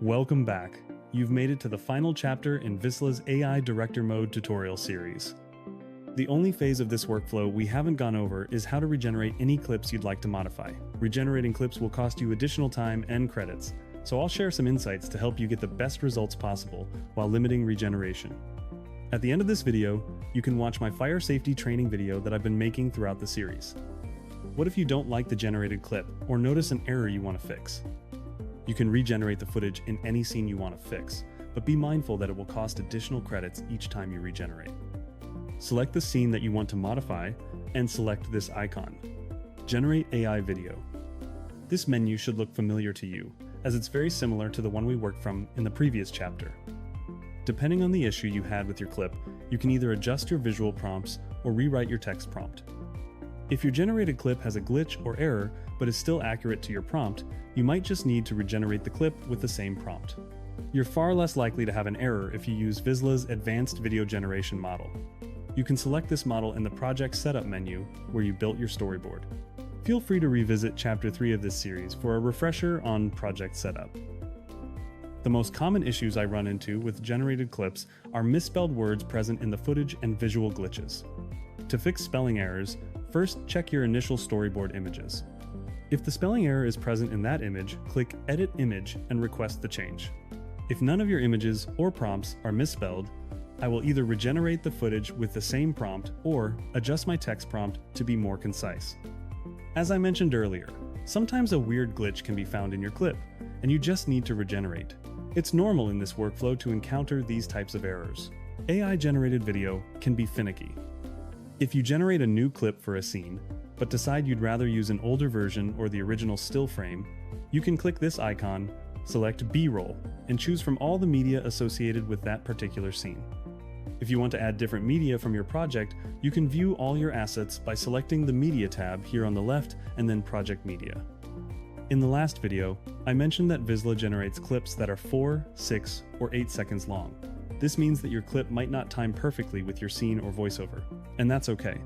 Welcome back. You've made it to the final chapter in Visla's AI Director Mode tutorial series. The only phase of this workflow we haven't gone over is how to regenerate any clips you'd like to modify. Regenerating clips will cost you additional time and credits, so I'll share some insights to help you get the best results possible while limiting regeneration. At the end of this video, you can watch my fire safety training video that I've been making throughout the series. What if you don't like the generated clip or notice an error you want to fix? You can regenerate the footage in any scene you want to fix, but be mindful that it will cost additional credits each time you regenerate. Select the scene that you want to modify and select this icon, Generate AI Video. This menu should look familiar to you, as it's very similar to the one we worked from in the previous chapter. Depending on the issue you had with your clip, you can either adjust your visual prompts or rewrite your text prompt. If your generated clip has a glitch or error but is still accurate to your prompt, you might just need to regenerate the clip with the same prompt. You're far less likely to have an error if you use Visla's Advanced Video Generation model. You can select this model in the Project Setup menu where you built your storyboard. Feel free to revisit Chapter 3 of this series for a refresher on Project Setup. The most common issues I run into with generated clips are misspelled words present in the footage and visual glitches. To fix spelling errors, first check your initial storyboard images. If the spelling error is present in that image, click Edit Image and request the change. If none of your images or prompts are misspelled, I will either regenerate the footage with the same prompt or adjust my text prompt to be more concise. As I mentioned earlier, sometimes a weird glitch can be found in your clip, and you just need to regenerate. It's normal in this workflow to encounter these types of errors. AI-generated video can be finicky. If you generate a new clip for a scene, but decide you'd rather use an older version or the original still frame, you can click this icon, select B-roll, and choose from all the media associated with that particular scene. If you want to add different media from your project, you can view all your assets by selecting the Media tab here on the left and then Project Media. In the last video, I mentioned that Visla generates clips that are 4, 6, or 8 seconds long. This means that your clip might not time perfectly with your scene or voiceover, and that's okay.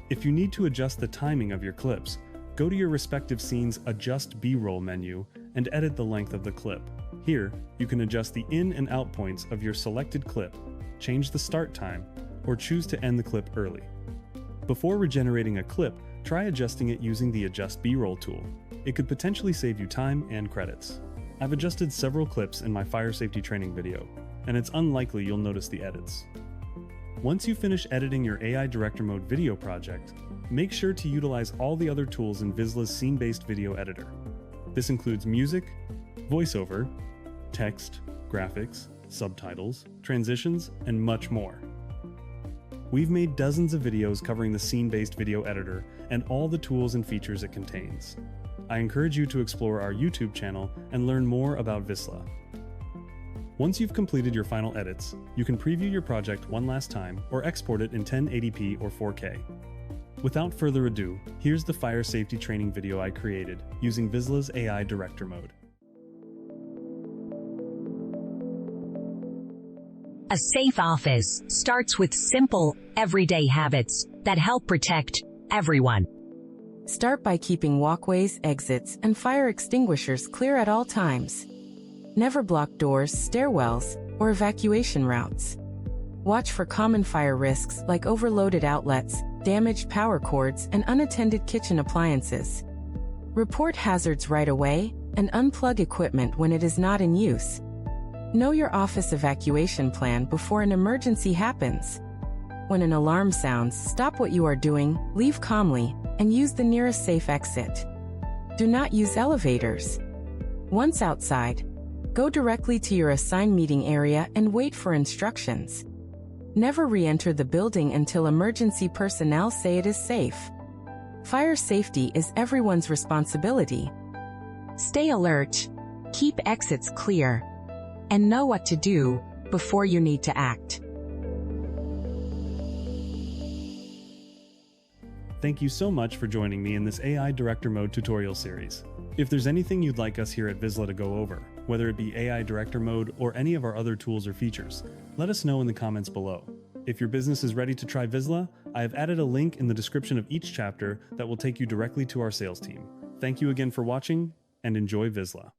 If you need to adjust the timing of your clips, go to your respective scene's Adjust B-roll menu and edit the length of the clip. Here, you can adjust the in and out points of your selected clip, change the start time, or choose to end the clip early. Before regenerating a clip, try adjusting it using the Adjust B-roll tool. It could potentially save you time and credits. I've adjusted several clips in my fire safety training video, and it's unlikely you'll notice the edits. Once you finish editing your AI Director Mode video project, make sure to utilize all the other tools in Visla's scene-based video editor. This includes music, voiceover, text, graphics, subtitles, transitions, and much more. We've made dozens of videos covering the scene-based video editor and all the tools and features it contains. I encourage you to explore our YouTube channel and learn more about Visla. Once you've completed your final edits, you can preview your project one last time or export it in 1080p or 4K. Without further ado, here's the fire safety training video I created using Visla's AI Director Mode. A safe office starts with simple, everyday habits that help protect everyone. Start by keeping walkways, exits, and fire extinguishers clear at all times. Never block doors, stairwells, or evacuation routes. Watch for common fire risks like overloaded outlets, damaged power cords, and unattended kitchen appliances. Report hazards right away and unplug equipment when it is not in use. Know your office evacuation plan before an emergency happens. When an alarm sounds, stop what you are doing, leave calmly, and use the nearest safe exit. Do not use elevators. Once outside, go directly to your assigned meeting area and wait for instructions. Never re-enter the building until emergency personnel say it is safe. Fire safety is everyone's responsibility. Stay alert, keep exits clear, and know what to do before you need to act. Thank you so much for joining me in this AI Director Mode tutorial series. If there's anything you'd like us here at Visla to go over, whether it be AI Director Mode or any of our other tools or features, let us know in the comments below. If your business is ready to try Visla, I have added a link in the description of each chapter that will take you directly to our sales team. Thank you again for watching, and enjoy Visla.